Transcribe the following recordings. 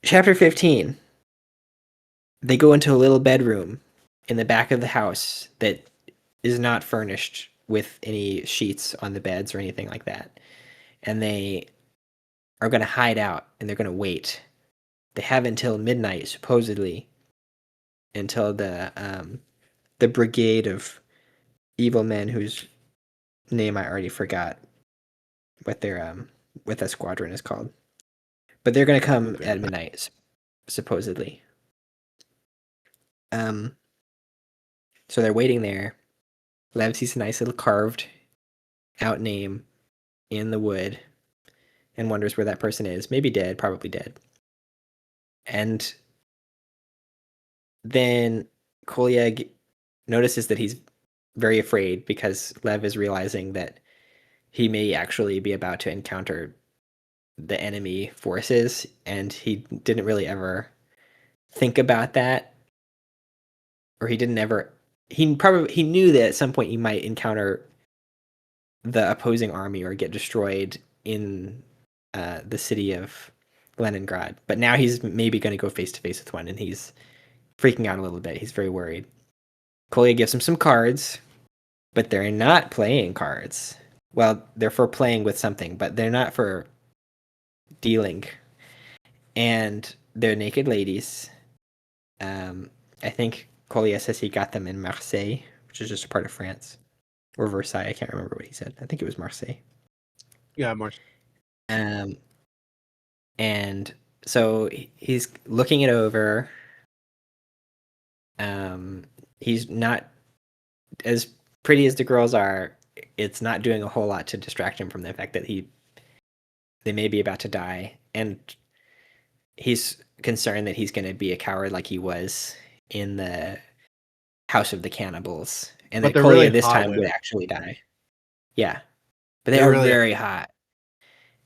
Chapter 15. They go into a little bedroom in the back of the house that is not furnished with any sheets on the beds or anything like that. And they are going to hide out and they're going to wait. They have until midnight, supposedly, until the brigade of evil men whose name I already forgot what that squadron is called. But they're going to come at midnight, supposedly. So they're waiting there. Lev sees a nice little carved out name in the wood and wonders where that person is. Maybe dead, probably dead. And then Kolya notices that he's very afraid because Lev is realizing that he may actually be about to encounter the enemy forces, and he didn't really ever think about that, or he didn't ever. He knew that at some point he might encounter the opposing army or get destroyed in the city of Leningrad. But now he's maybe going to go face to face with one, and he's freaking out a little bit. He's very worried. Kolya gives him some cards, but they're not playing cards. Well, they're for playing with something, but they're not for dealing. And they're naked ladies. I think Kolya says he got them in Marseille, which is just a part of France. Or Versailles, I can't remember what he said. I think it was Marseille. Yeah, Marseille. And so he's looking it over. He's not as pretty as the girls are. It's not doing a whole lot to distract him from the fact that they may be about to die, and he's concerned that he's going to be a coward like he was in the House of the Cannibals, and But that Kolya really this time women. would actually die. Yeah, but they're really very hot,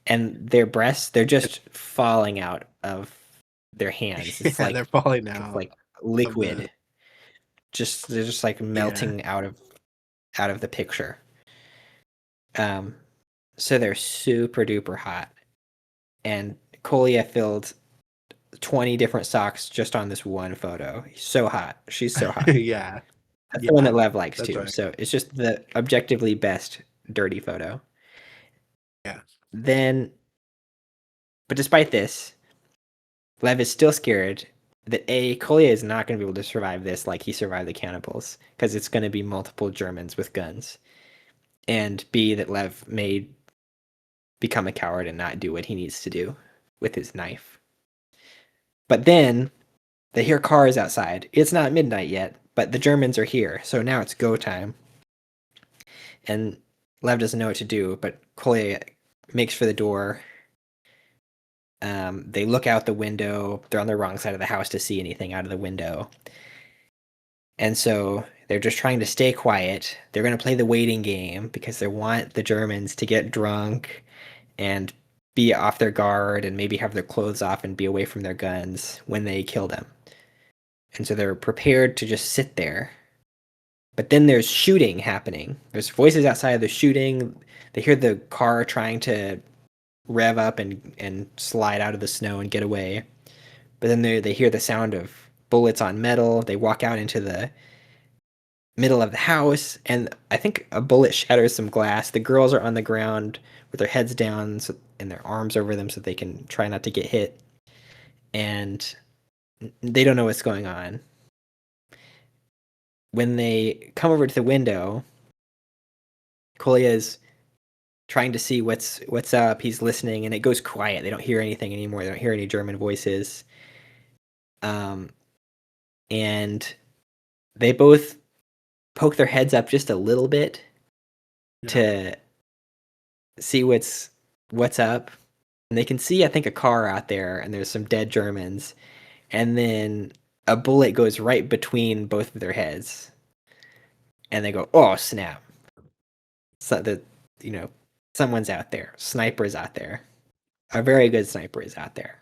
and their breasts, they're just falling out of their hands. It's like they're falling out. It's like liquid. They're just like melting out of the picture. So they're super duper hot, and Kolya filled 20 different socks just on this one photo. He's so hot. She's so hot. Yeah. That's the one that Lev likes too. Right. So it's just the objectively best dirty photo. Yeah. But despite this, Lev is still scared that Kolya is not going to be able to survive this like he survived the cannibals, because it's going to be multiple Germans with guns. And B, that Lev may become a coward and not do what he needs to do with his knife. But then they hear cars outside. It's not midnight yet, but the Germans are here, so now it's go time. And Lev doesn't know what to do, but Kolya makes for the door. They look out the window. They're on the wrong side of the house to see anything out of the window. And so they're just trying to stay quiet. They're going to play the waiting game because they want the Germans to get drunk and be off their guard and maybe have their clothes off and be away from their guns when they kill them. And so they're prepared to just sit there. But then there's shooting happening. There's voices outside of the shooting. They hear the car trying to rev up and slide out of the snow and get away. But then they hear the sound of bullets on metal. They walk out into the middle of the house, and I think a bullet shatters some glass. The girls are on the ground with their heads down and their arms over them so they can try not to get hit. And they don't know what's going on. When they come over to the window, Kolya is trying to see what's up. He's listening, and it goes quiet. They don't hear anything anymore. They don't hear any German voices. And they both poke their heads up just a little bit to see what's up. And they can see, I think, a car out there, and there's some dead Germans. And then a bullet goes right between both of their heads. And they go, oh, snap. So that, someone's out there. Sniper's out there. A very good sniper is out there.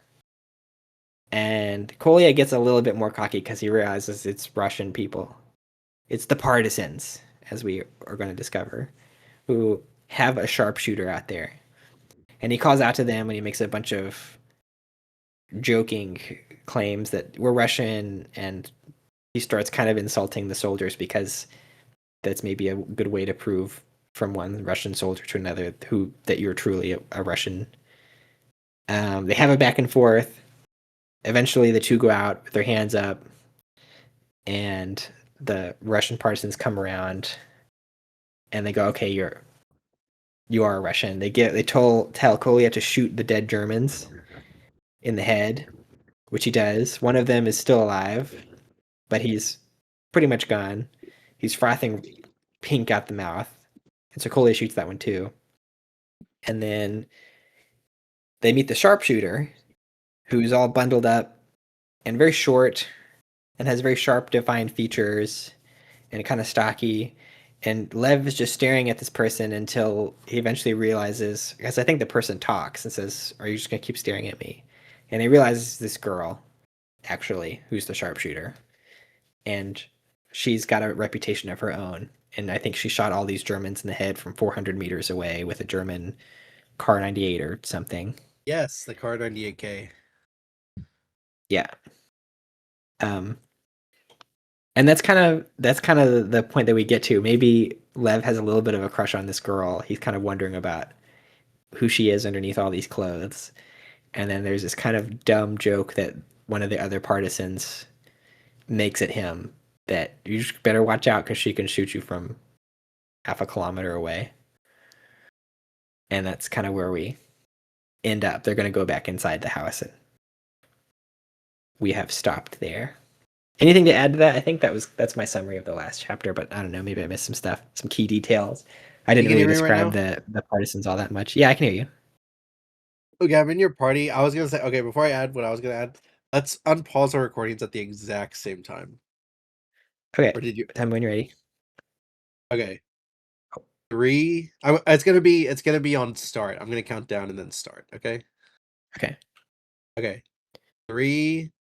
And Kolya gets a little bit more cocky because he realizes it's Russian people. It's the partisans, as we are going to discover, who have a sharpshooter out there. And he calls out to them, and he makes a bunch of joking claims that we're Russian, and he starts kind of insulting the soldiers because that's maybe a good way to prove from one Russian soldier to another who that you're truly a Russian. They have a back and forth. Eventually, the two go out with their hands up, and the Russian partisans come around, and they go, "Okay, you are a Russian." They tell Kolya to shoot the dead Germans in the head, which he does. One of them is still alive, but he's pretty much gone. He's frothing pink out the mouth, and so Kolya shoots that one too. And then they meet the sharpshooter, who's all bundled up and very short and has very sharp, defined features and kind of stocky. And Lev is just staring at this person until he eventually realizes, because I think the person talks and says, "Are you just going to keep staring at me?" And he realizes this girl, actually, who's the sharpshooter. And she's got a reputation of her own. And I think she shot all these Germans in the head from 400 meters away with a German Kar 98 or something. Yes, the Kar 98K. Yeah. And that's kind of the point that we get to. Maybe Lev has a little bit of a crush on this girl. He's kind of wondering about who she is underneath all these clothes. And then there's this kind of dumb joke that one of the other partisans makes at him that you just better watch out because she can shoot you from half a kilometer away. And that's kind of where we end up. They're going to go back inside the house, and we have stopped there. Anything to add to that? I think that's my summary of the last chapter, but I don't know, maybe I missed some stuff, some key details. I You didn't can really hear me right describe now? the partisans all that much. Yeah, I can hear you. Okay, I'm in your party. I was gonna say, okay, before I add what I was gonna add, let's unpause our recordings at the exact same time. Okay, Or did you? tell me when you're ready. Okay, three. It's gonna be on start. I'm gonna count down and then start. Okay. Okay. Okay. 3,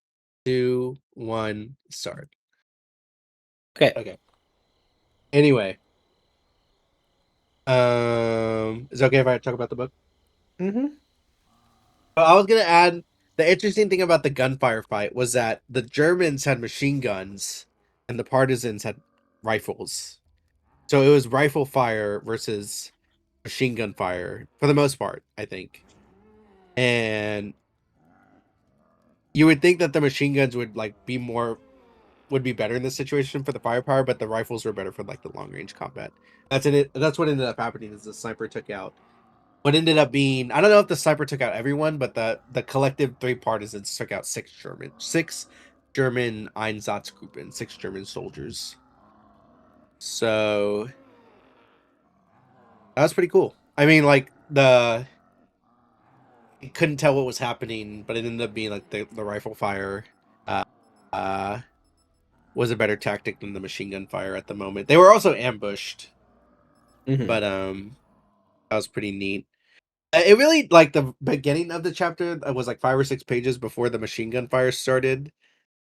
2, 1, start. Okay. Okay. Anyway, is it okay if I talk about the book? Mm-hmm. I was gonna add the interesting thing about the gunfire fight was that the Germans had machine guns and the partisans had rifles. So it was rifle fire versus machine gun fire for the most part, I think. And you would think that the machine guns would would be better in this situation for the firepower, but the rifles were better for like the long range combat. That's what ended up happening is the sniper took out what ended up being, I don't know if the sniper took out everyone, but the collective three partisans took out six German Einsatzgruppen, six German soldiers. So that was pretty cool. I mean, like it couldn't tell what was happening, but it ended up being like the rifle fire uh, uh was a better tactic than the machine gun fire at the moment. They were also ambushed, Mm-hmm. but that was pretty neat. It really like the beginning of the chapter was like 5 or 6 pages before the machine gun fire started,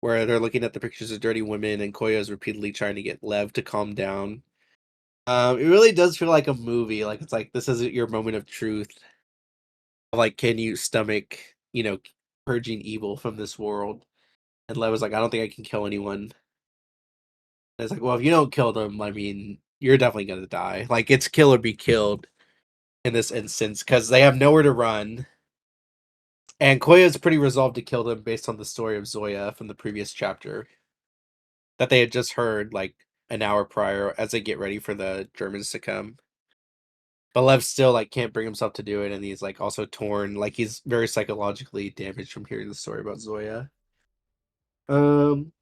where they're looking at the pictures of dirty women and Koya is repeatedly trying to get Lev to calm down. It really does feel like a movie. Like it's like this is your moment of truth. Like, can you stomach, purging evil from this world? And Lev was like, I don't think I can kill anyone. And it's like, well, if you don't kill them, I mean, you're definitely gonna die. Like it's kill or be killed in this instance because they have nowhere to run. And Koya is pretty resolved to kill them based on the story of Zoya from the previous chapter that they had just heard like an hour prior as they get ready for the Germans to come. But Lev still like can't bring himself to do it, and he's like also torn, like he's very psychologically damaged from hearing the story about Zoya. Um,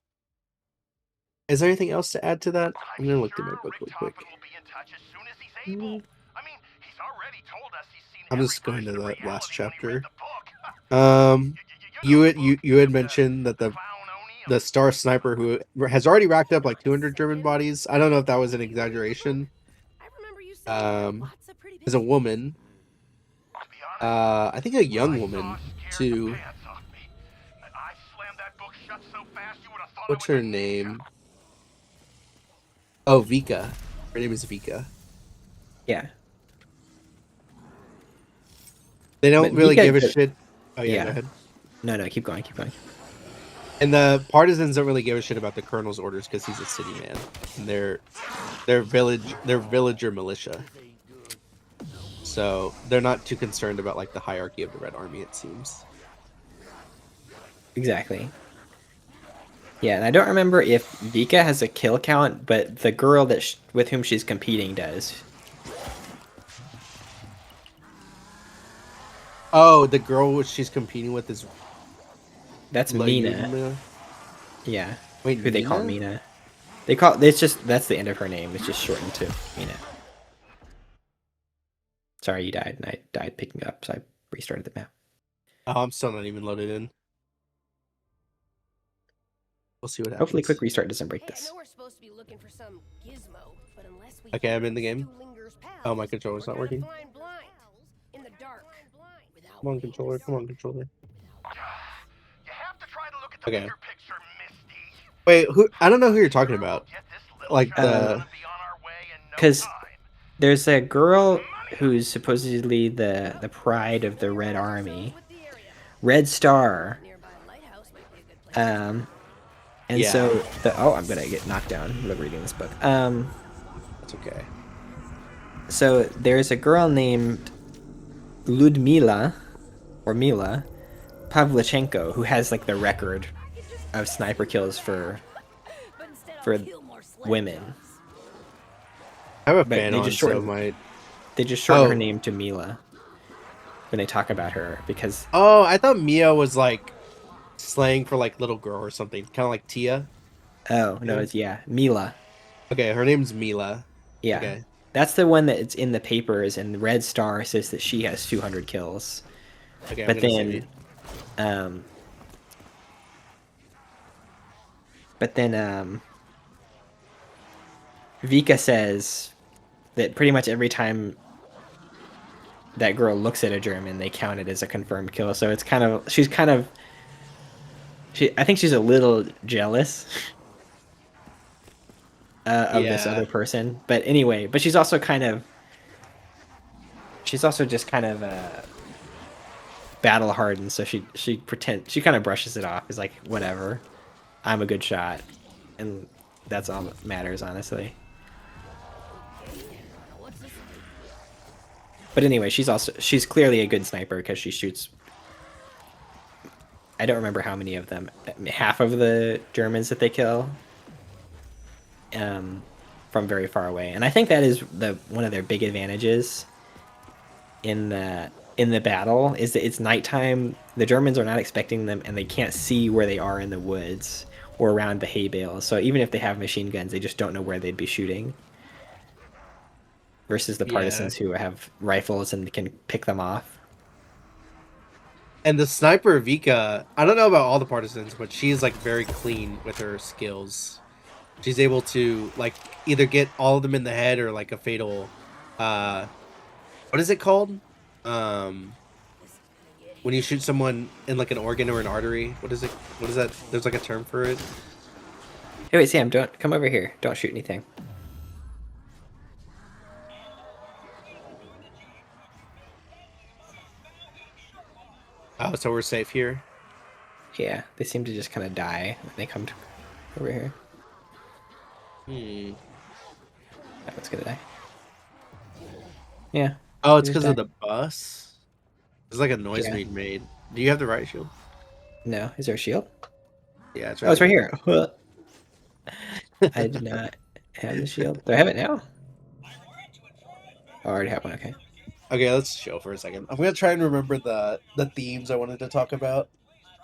is there anything else to add to that? I'm gonna look through my book real quick. I'm just going to the last chapter. Um, you had mentioned that the star sniper who has already racked up like 200 German bodies. I don't know if that was an exaggeration. Is a woman. I think a young woman too. What's her name? Oh, Vika. Her name is Vika. Yeah. They But don't really give a Vika, shit. Oh yeah, go yeah. ahead. No, keep going, keep going. And the partisans don't really give a shit about the colonel's orders because he's a city man. And they're villager militia. So they're not too concerned about like the hierarchy of the Red Army, it seems. Exactly. Yeah, and I don't remember if Vika has a kill count, but the girl that with whom she's competing does. Oh, the girl she's competing with is That's Mina. Layudna? Yeah, Wait, who they call Mina? Mina. They call it's just that's the end of her name. It's just shortened to Mina. Sorry, you died, and I died picking up, so I restarted the map. Oh, I'm still not even loaded in. We'll see what Hopefully, happens. quick restart doesn't break Hey, I this. know we're supposed to be looking for some gizmo, but unless we Okay, I'm find in the these game. Stulinger's pals, Oh, my controller's we're not gonna working. fly blind in the dark. Come on, controller. Come on, controller. You have to try to look at the Okay. bigger picture, Misty. Wait, who? I don't know who you're talking about. Get this little Like job the. gonna be on our way in no 'Cause- time. There's a girl who's supposedly the pride of the Red Army, Red Star. And Yeah. so I'm gonna get knocked down while reading this book. That's okay. So there's a girl named Ludmila or Mila Pavlichenko who has like the record of sniper kills for women. I have a But fan they on, just so shortened my. they just shorten her Oh. name to Mila when they talk about her because Oh, I thought Mia was like slang for like little girl or something, kind of like Tia. no, it's Mila. Okay, her name's Mila. Yeah. Okay. That's the one that's in the papers, and the Red Star says that she has 200 kills. Okay, But I'm gonna save then, Vika says that pretty much every time that girl looks at a German, they count it as a confirmed kill. So it's I think she's a little jealous of this other person. But anyway, but she's also just kind of battle hardened. So she kind of brushes it off. Is like, whatever, I'm a good shot, and that's all that matters, honestly. But anyway, she's clearly a good sniper because she shoots. I don't remember how many of them. Half of the Germans that they kill, from very far away, and I think that is one of their big advantages in the battle is that it's nighttime. The Germans are not expecting them, and they can't see where they are in the woods or around the hay bales. So even if they have machine guns, they just don't know where they'd be shooting. Versus the partisans who have rifles and can pick them off. And the sniper Vika, I don't know about all the partisans, but she is like very clean with her skills. She's able to like either get all of them in the head or like a fatal what is it called? When you shoot someone in like an organ or an artery, what is it? What is that? There's like a term for it. Hey, wait, Sam, don't come over here. Don't shoot anything. Oh, so we're safe here. Yeah, they seem to just kind of die when they come over here. That one's gonna die. Yeah. Oh, it's because of the bus. There's like a noise Yeah. being made. Do you have the right shield? No, is there a shield? Yeah, it's Oh, it's right here. I did not have the shield. Do I have it now? Oh, I already have one. Okay. Okay, let's chill for a second. I'm gonna try and remember the themes I wanted to talk about.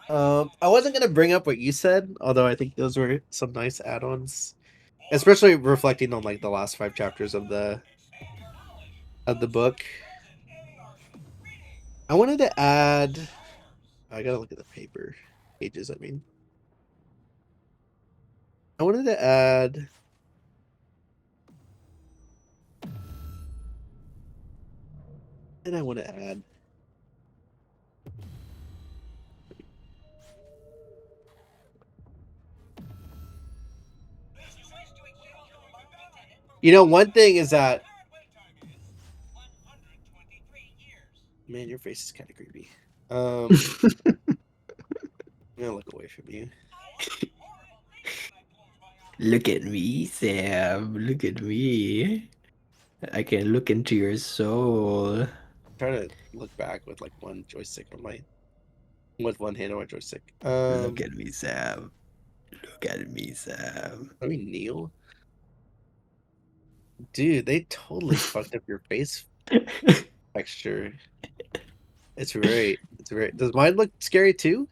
I wasn't gonna bring up what you said, although I think those were some nice add-ons, especially reflecting on like the last 5 chapters of the book. I wanted to add. I gotta look at the pages. I mean, I wanted to add. And I want to add. You know, one thing is that. Man, your face is kind of creepy. I'm gonna look away from you. Look at me, Sam. Look at me. I can look into your soul. I'm trying to look back with like one joystick on my with one hand on my joystick. Look at me, Sam. Look at me, Sam. Let me kneel. Dude, they totally fucked up your face texture. It's very. Does mine look scary too?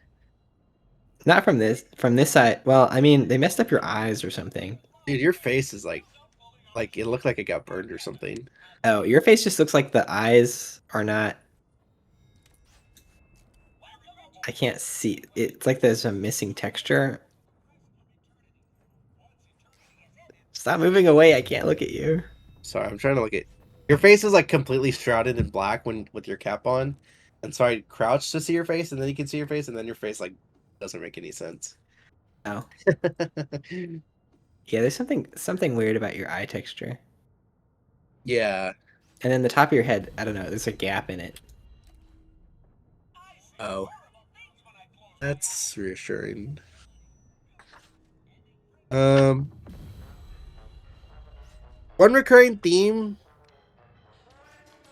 Not from this side. Well, I mean, they messed up your eyes or something. Dude, your face is like it looked like it got burned or something. Oh, your face just looks like the eyes are not. I can't see. It's like there's a missing texture. Stop moving away. I can't look at you. Sorry, I'm trying to look at your face is like completely shrouded in black when with your cap on. And so I crouched to see your face, and then you can see your face, and then your face like doesn't make any sense. Oh. Yeah, there's something weird about your eye texture. Yeah. And then the top of your head, I don't know, there's a gap in it. Oh. That's reassuring. One recurring theme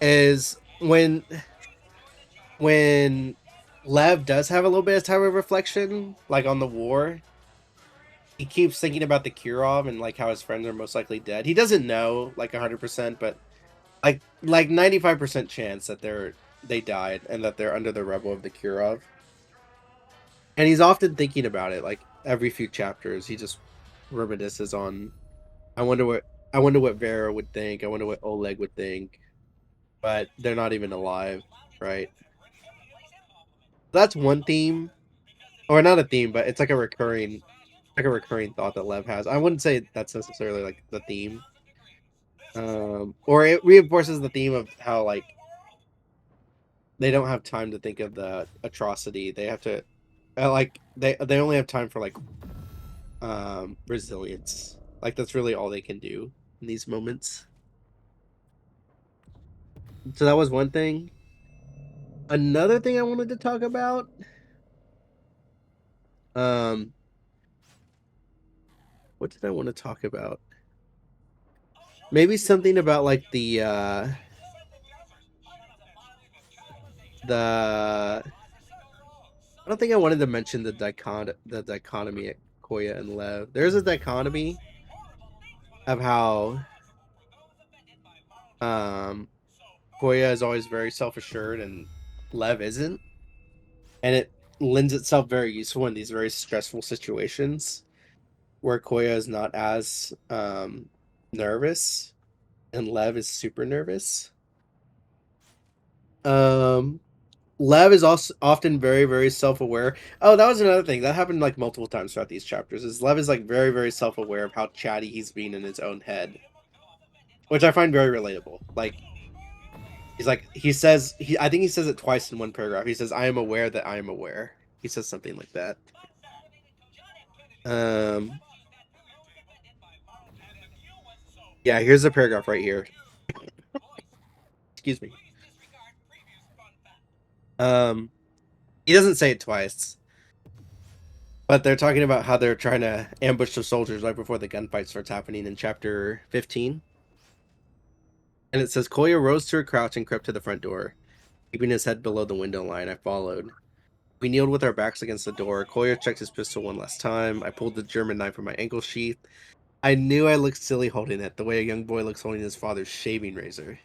is when Lev does have a little bit of time of reflection, like on the war, he keeps thinking about the Kirov and like how his friends are most likely dead. He doesn't know like 100%, but like 95% chance that they died and that they're under the rubble of the Kirov. And he's often thinking about it, like every few chapters. He just reminisces on, I wonder what Vera would think. I wonder what Oleg would think. But they're not even alive, right? That's one theme, or not a theme, but it's like a recurring thought that Lev has. I wouldn't say that's necessarily like the theme, or it reinforces the theme of how like they don't have time to think of the atrocity. They have to, like they only have time for like resilience. Like that's really all they can do in these moments. So that was one thing. Another thing I wanted to talk about, what did I want to talk about? Maybe something about like the I don't think I wanted to mention the dichotomy at Koya and Lev. There's a dichotomy of how Koya is always very self-assured and Lev isn't. And it lends itself very useful in these very stressful situations where Koya is not as nervous and Lev is super nervous. Lev is also often very, very self-aware. Oh, that was another thing that happened like multiple times throughout these chapters. Is Lev is like very, very self-aware of how chatty he's being in his own head, which I find very relatable. Like he's like I think he says it twice in one paragraph. He says, "I am aware that I am aware." He says something like that. Yeah, here's the paragraph right here. Excuse me. He doesn't say it twice. But they're talking about how they're trying to ambush the soldiers right before the gunfight starts happening in chapter 15. And it says, Koya rose to her crouch and crept to the front door. Keeping his head below the window line, I followed. We kneeled with our backs against the door. Koya checked his pistol one last time. I pulled the German knife from my ankle sheath. I knew I looked silly holding it, the way a young boy looks holding his father's shaving razor.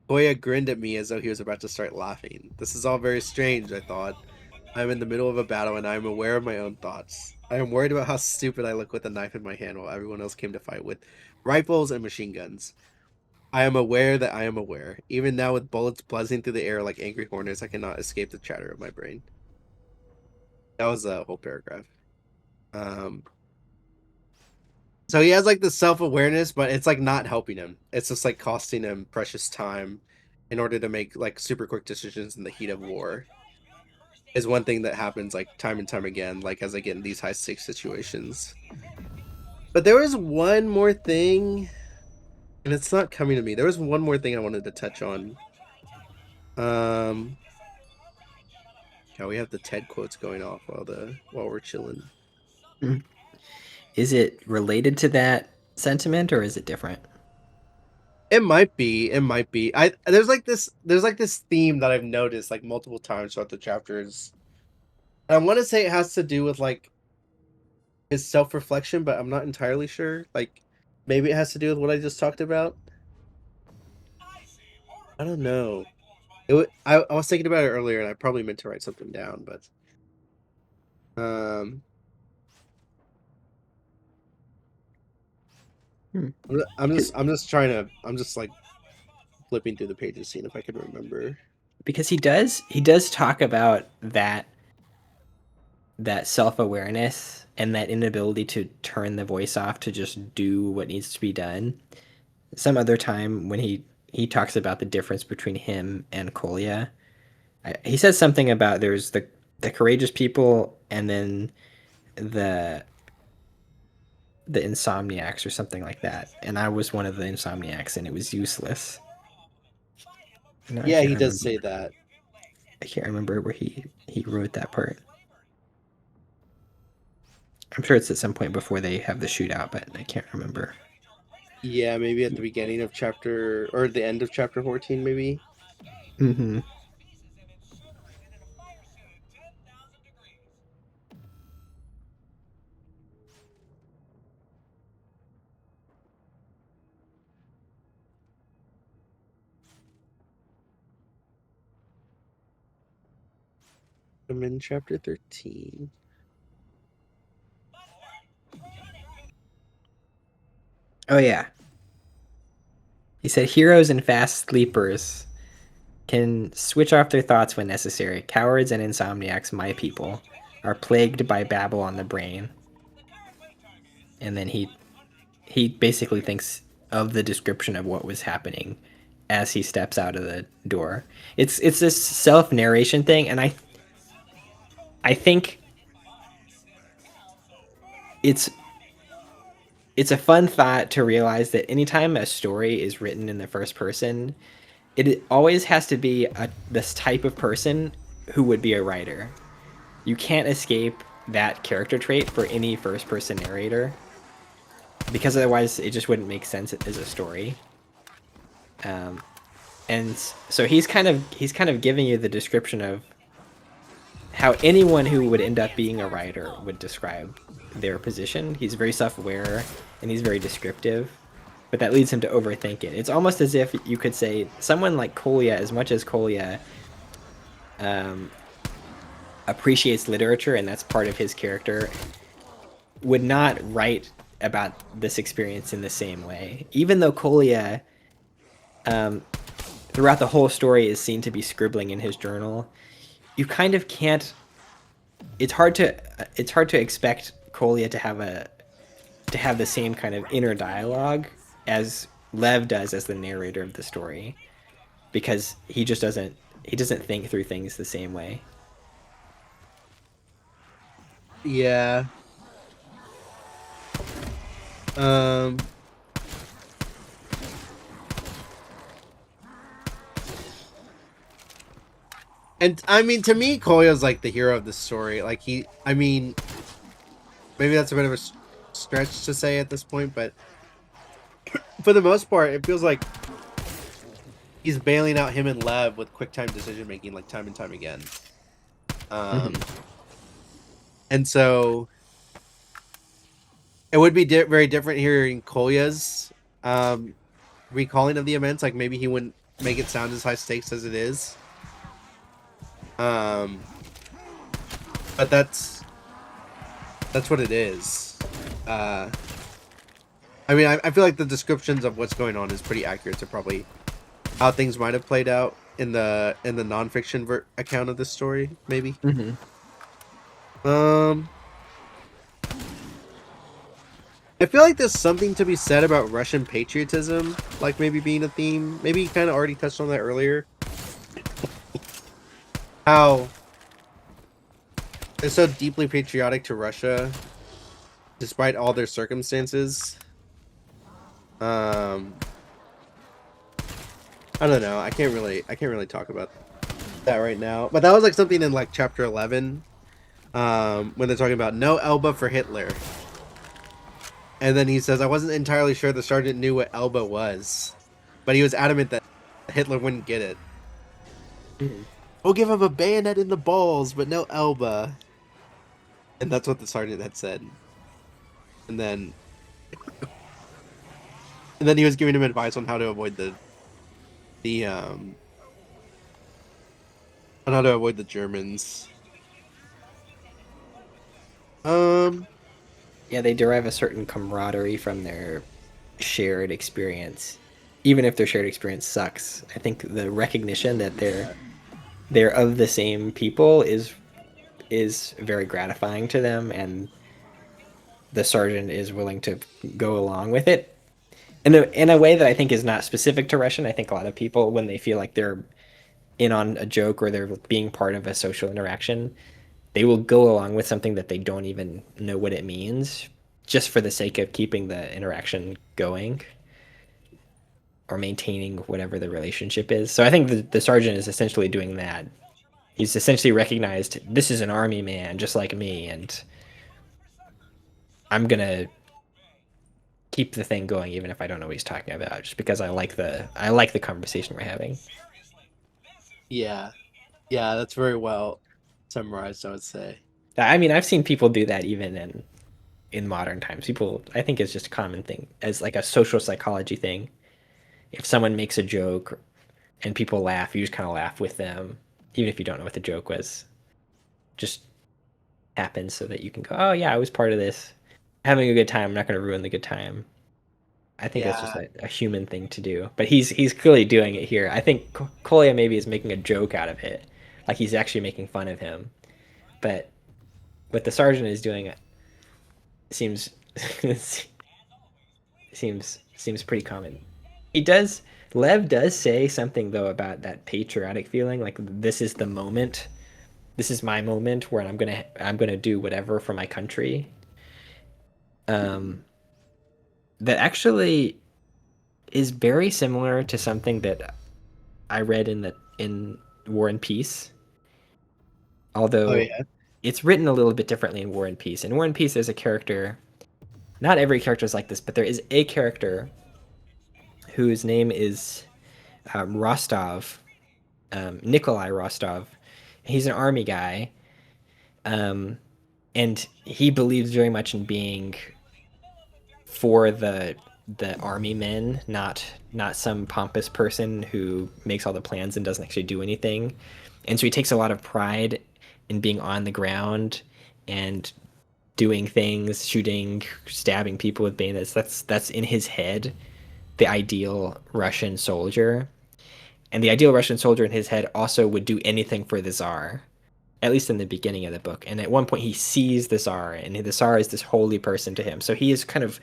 Koya grinned at me as though he was about to start laughing. This is all very strange, I thought. I am in the middle of a battle and I am aware of my own thoughts. I am worried about how stupid I look with a knife in my hand while everyone else came to fight with rifles and machine guns. I am aware that I am aware. Even now with bullets buzzing through the air like angry hornets, I cannot escape the chatter of my brain. That was a whole paragraph. So he has like the self-awareness, but it's like not helping him. It's just like costing him precious time in order to make like super quick decisions in the heat of war. Is one thing that happens like time and time again, like as I get in these high stakes situations. But there was one more thing, and it's not coming to me. There was one more thing I wanted to touch on. how we have the TED quotes going off while we're chilling. Is it related to that sentiment or is it different? It might be. It might be. There's like this theme that I've noticed like multiple times throughout the chapters. I want to say it has to do with like his self-reflection, but I'm not entirely sure. Like maybe it has to do with what I just talked about. I don't know. I was thinking about it earlier, and I probably meant to write something down, but um, Hmm. I'm just like flipping through the pages, seeing if I can remember. Because he does talk about that self-awareness and that inability to turn the voice off to just do what needs to be done. Some other time when he talks about the difference between him and Kolya, he says something about there's the courageous people and then the the insomniacs or something like that. And I was one of the insomniacs and it was useless. No, Yeah, he does say that. I can't remember where he wrote that part. I'm sure it's at some point before they have the shootout, but I can't remember. Yeah, maybe at the beginning of chapter or the end of chapter 14, maybe. Mm-hmm. I'm in chapter 13. Oh yeah. He said heroes and fast sleepers can switch off their thoughts when necessary. Cowards and insomniacs, my people, are plagued by babble on the brain. And then he basically thinks of the description of what was happening as he steps out of the door. It's this self narration thing, and I think it's a fun thought to realize that anytime a story is written in the first person, it always has to be this type of person who would be a writer. You can't escape that character trait for any first person narrator because otherwise it just wouldn't make sense as a story. And so he's kind of giving you the description of how anyone who would end up being a writer would describe their position. He's very self-aware and he's very descriptive, but that leads him to overthink it. It's almost as if you could say someone like Kolya, as much as Kolya appreciates literature and that's part of his character, would not write about this experience in the same way. Even though Kolya, throughout the whole story, is seen to be scribbling in his journal, you kind of can't. It's hard to expect Kolya to have the same kind of inner dialogue as Lev does as the narrator of the story, because he doesn't think through things the same way. Yeah. And I mean, to me, Koya's like the hero of the story. Like I mean, maybe that's a bit of a stretch to say at this point, but for the most part, it feels like he's bailing out him and Lev with quick time decision making, like time and time again. And so it would be very different hearing Kolya's recalling of the events. Like maybe he wouldn't make it sound as high stakes as it is. But that's what it is. I mean, I feel like the descriptions of what's going on is pretty accurate to probably how things might have played out in the nonfiction account of this story, maybe. Mm-hmm. I feel like there's something to be said about Russian patriotism, like maybe being a theme. Maybe you kind of already touched on that earlier. How they're so deeply patriotic to Russia, despite all their circumstances. I don't know. I can't really talk about that right now. But that was like something in like chapter 11, when they're talking about no Elba for Hitler. And then he says, I wasn't entirely sure the sergeant knew what Elba was, but he was adamant that Hitler wouldn't get it. We'll give him a bayonet in the balls, but no Elba. And that's what the sergeant had said. And then he was giving him advice on how to avoid the on how to avoid the Germans. Yeah, they derive a certain camaraderie from their shared experience, even if their shared experience sucks. I think the recognition that they're of the same people is very gratifying to them, and the sergeant is willing to go along with it in a way that I think is not specific to Russian. I think a lot of people, when they feel like they're in on a joke or they're being part of a social interaction, they will go along with something that they don't even know what it means, just for the sake of keeping the interaction going or maintaining whatever the relationship is. So I think the sergeant is essentially doing that. He's essentially recognized this is an army man just like me, and I'm gonna keep the thing going even if I don't know what he's talking about, just because I like the conversation we're having. Yeah. Yeah, that's very well summarized, I would say. I mean, I've seen people do that even in modern times. People, I think it's just a common thing as like a social psychology thing. If someone makes a joke and people laugh, you just kind of laugh with them, even if you don't know what the joke was. Just happens so that you can go, oh yeah, I was part of this, having a good time. I'm not going to ruin the good time. I think that's just Yeah. a human thing to do. But he's clearly doing it here. I think Kolya maybe is making a joke out of it, like he's actually making fun of him. But what the sergeant is doing seems seems pretty common. He does. Lev does say something though about that patriotic feeling, like this is the moment. This is my moment where I'm gonna do whatever for my country. Um, that actually is very similar to something that I read in War and Peace. Oh Although yeah. it's written a little bit differently in War and Peace. In War and Peace, there's a character. Not every character is like this, but there is a character whose name is Rostov, Nikolai Rostov. He's an army guy, um, and he believes very much in being for the army men, not some pompous person who makes all the plans and doesn't actually do anything. And so he takes a lot of pride in being on the ground and doing things, shooting, stabbing people with bayonets. That's in his head the ideal Russian soldier. And the ideal Russian soldier in his head also would do anything for the Tsar, at least in the beginning of the book. And at one point, he sees the Tsar, and the Tsar is this holy person to him. So he is kind of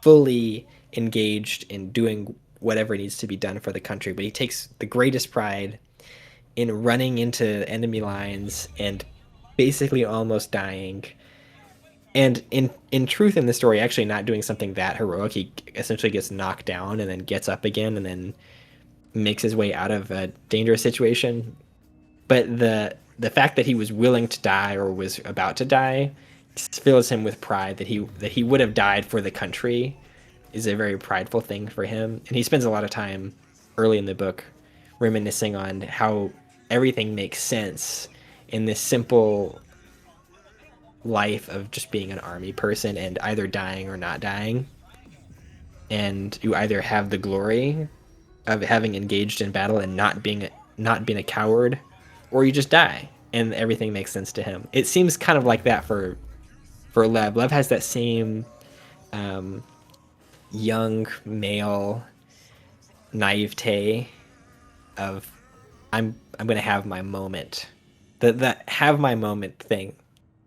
fully engaged in doing whatever needs to be done for the country. But he takes the greatest pride in running into enemy lines and basically almost dying. And in truth, in the story, actually not doing something that heroic. He essentially gets knocked down and then gets up again and then makes his way out of a dangerous situation. But the fact that he was willing to die or was about to die fills him with pride that he would have died for the country is a very prideful thing for him. And he spends a lot of time early in the book reminiscing on how everything makes sense in this simple life of just being an army person and either dying or not dying. And you either have the glory of having engaged in battle and not being a coward, or you just die and everything makes sense to him. It seems kind of like that for Lev. Lev has that same um, young male naivete of I'm gonna have my moment. The have my moment thing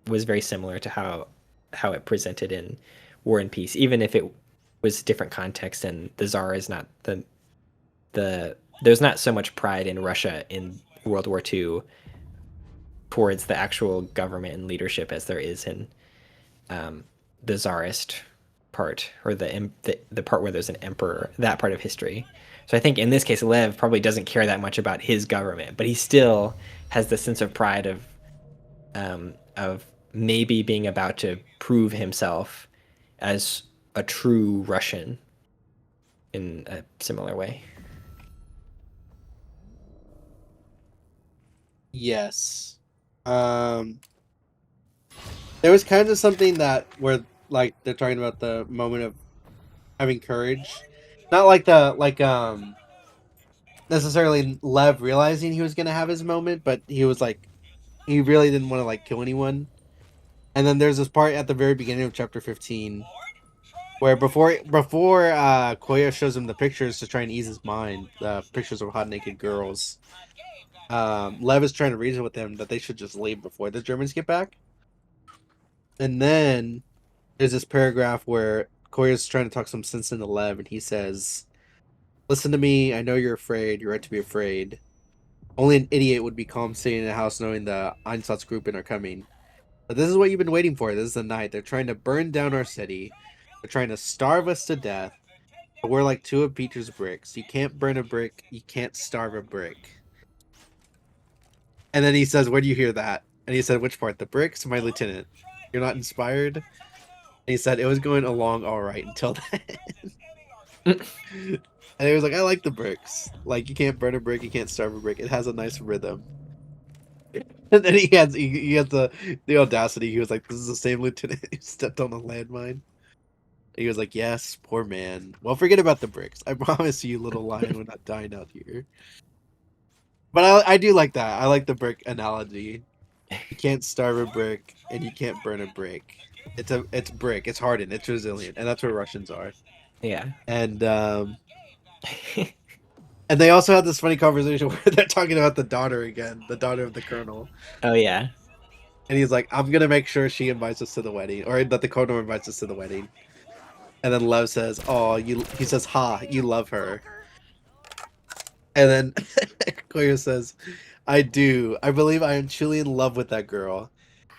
was very similar to how it presented in War and Peace, even if it was different context and the Tsar is not the there's not so much pride in Russia in World War II towards the actual government and leadership as there is in the Tsarist part, or the part where there's an emperor, that part of history. So I think in this case, Lev probably doesn't care that much about his government, but he still has the sense of pride of maybe being about to prove himself as a true Russian in a similar way. Yes. Um, there was kind of something that where like they're talking about the moment of having courage, not like the necessarily Lev realizing he was gonna have his moment, but he was like he really didn't want to like kill anyone. And then there's this part at the very beginning of chapter 15 where before Koya shows him the pictures to try and ease his mind, the pictures of hot naked girls. Lev is trying to reason with them that they should just leave before the Germans get back. And then there's this paragraph where Koya's trying to talk some sense into Lev, and he says, "Listen to me. I know you're afraid. You're right to be afraid. Only an idiot would be calm sitting in a house knowing the Einsatzgruppen are coming. But this is what you've been waiting for. This is the night. They're trying to burn down our city. They're trying to starve us to death. But we're like two of Peter's bricks. You can't burn a brick. You can't starve a brick." And then he says, "Where do you hear that?" And he said, "Which part? The bricks, my lieutenant. You're not inspired?" And he said, "It was going along all right until then." And he was like, "I like the bricks. Like, you can't burn a brick, you can't starve a brick. It has a nice rhythm." And then he has the audacity. He was like, "This is the same lieutenant who stepped on a landmine." He was like, "Yes, poor man. Well, forget about the bricks. I promise you, little lion, we're not dying out here." But I do like that. I like the brick analogy. You can't starve a brick, and you can't burn a brick. It's brick. It's hardened. It's resilient, and that's what Russians are. Yeah. And and they also had this funny conversation where they're talking about the daughter again, the daughter of the colonel. Oh yeah. And he's like, "I'm gonna make sure she invites us to the wedding, or that the colonel invites us to the wedding." And then Lev says, "Oh, you." He says, "Ha, you love her." And then Koya says, "I do. I believe I am truly in love with that girl.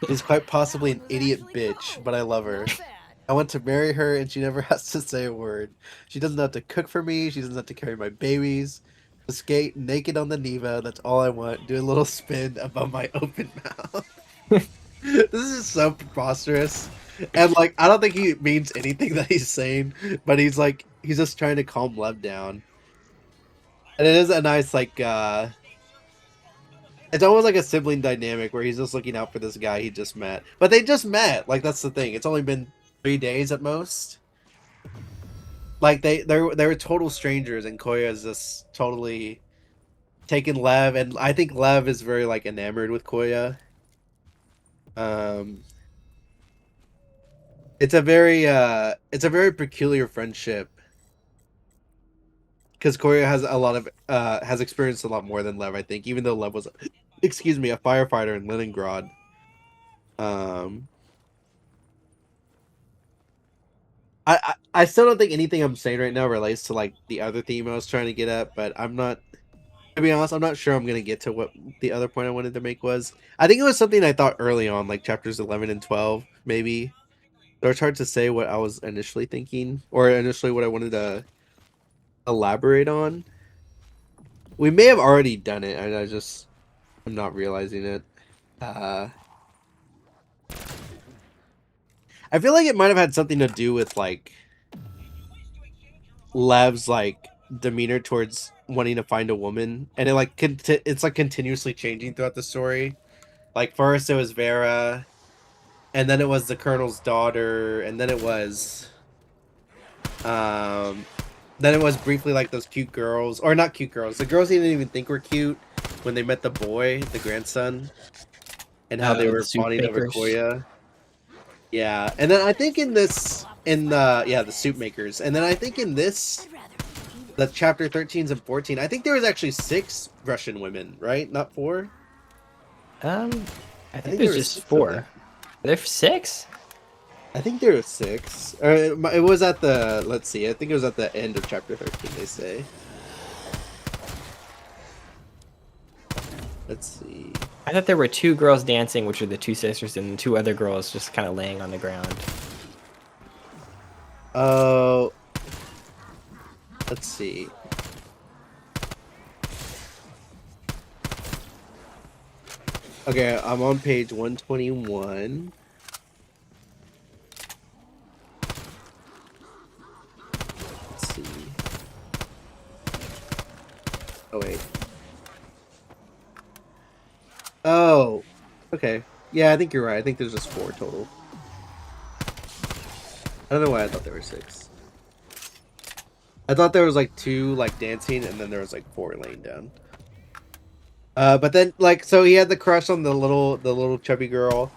She's quite possibly an idiot bitch, but I love her. I want to marry her, and she never has to say a word. She doesn't have to cook for me. She doesn't have to carry my babies. To skate naked on the Neva. That's all I want. Do a little spin above my open mouth." This is so preposterous. And like, I don't think he means anything that he's saying, but he's just trying to calm Lev down. And it is a nice it's almost like a sibling dynamic where he's just looking out for this guy he just met. But they just met. Like, that's the thing. It's only been 3 days at most. Like, they were total strangers, and Koya is just totally taken Lev, and I think Lev is very like enamored with Koya. It's a very peculiar friendship, because Koya has experienced a lot more than Lev, I think, even though Lev was excuse me, a firefighter in Leningrad. I still don't think anything I'm saying right now relates to like the other theme I was trying to get at, but I'm not, to be honest, I'm not sure I'm gonna get to what the other point I wanted to make was. I think it was something I thought early on, like chapters 11 and 12, maybe. So it's hard to say what I was initially thinking, or initially what I wanted to elaborate on. We may have already done it, and I'm not realizing it. I feel like it might have had something to do with like Lev's like demeanor towards wanting to find a woman, and it like it's like continuously changing throughout the story. Like, first it was Vera, and then it was the colonel's daughter, and then it was briefly like those cute girls, or not cute girls, the girls he didn't even think were cute when they met the boy, the grandson, and how they the were soup fawning over makers. Koya. Yeah, and then I think the soup makers, and then I think in this, the chapter 13s and 14, I think there was actually 6 Russian women, right? Not 4? I think there there's was just 6 of 4. them. There's 6? I think there was 6. Or it was at the, let's see, I think it was at the end of chapter 13, they say. Let's see. I thought there were 2 girls dancing, which are the 2 sisters, and 2 other girls just kind of laying on the ground. Oh, let's see. Okay, I'm on page 121. Let's see. Oh, wait. Oh, okay. Yeah, I think you're right. I think there's just 4 total. I don't know why I thought there were 6. I thought there was like 2 like dancing, and then there was like 4 laying down. But then like so he had the crush on the little chubby girl,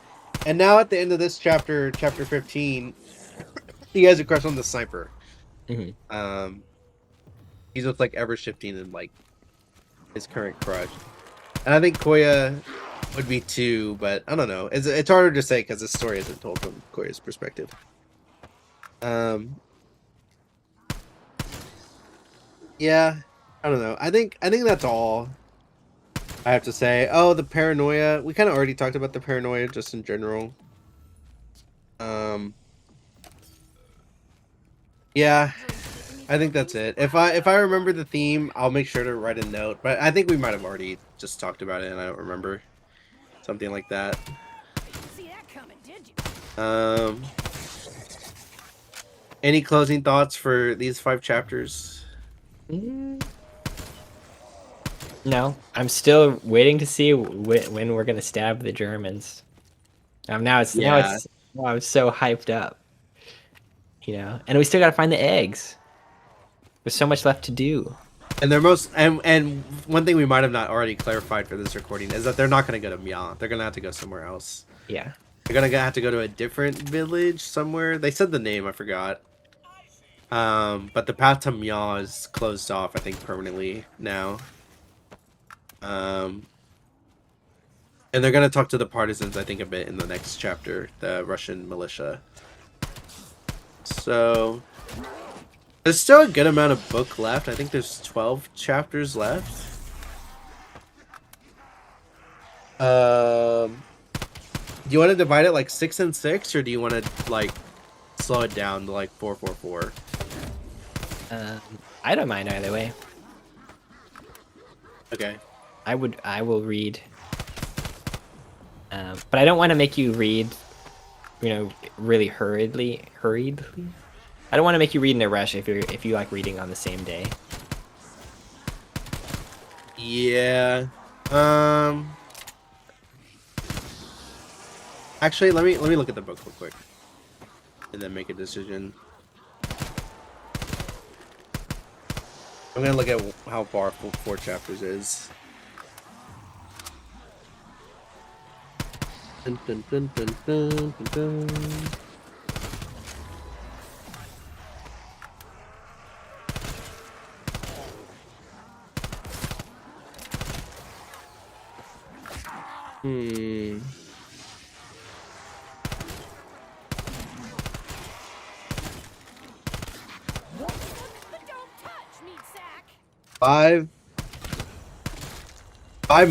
and now at the end of this chapter, chapter 15, he has a crush on the sniper. Mhm. He's just like ever shifting in like his current crush, and I think Koya would be too, but I don't know. It's harder to say because the story isn't told from Koya's perspective. Yeah, I don't know. I think that's all I have to say. Oh, the paranoia. We kind of already talked about the paranoia just in general. Yeah, I think that's it. If I remember the theme, I'll make sure to write a note. But I think we might have already just talked about it, and I don't remember something like that. Didn't see that coming, did you? Any closing thoughts for these 5 chapters? No, I'm still waiting to see when we're gonna stab the Germans. Now Yeah. I'm so hyped up, and we still gotta find the eggs. There's so much left to do. And and one thing we might have not already clarified for this recording is that they're not going to go to Mya. They're going to have to go somewhere else. Yeah. They're going to have to go to a different village somewhere. They said the name, I forgot. But the path to Mya is closed off, I think, permanently now. And they're going to talk to the partisans, I think, a bit in the next chapter, the Russian militia. So there's still a good amount of book left. I think there's 12 chapters left. Do you want to divide it like 6 and 6, or do you want to like slow it down to like 4, 4, 4? I don't mind either way. Okay. I will read, but I don't want to make you read, really hurriedly. I don't want to make you read in a rush if you like reading on the same day. Yeah. Actually, let me look at the book real quick, and then make a decision. I'm gonna look at how far 4 chapters is. Dun, dun, dun, dun, dun, dun, dun. Don't touch me, Zach. 5,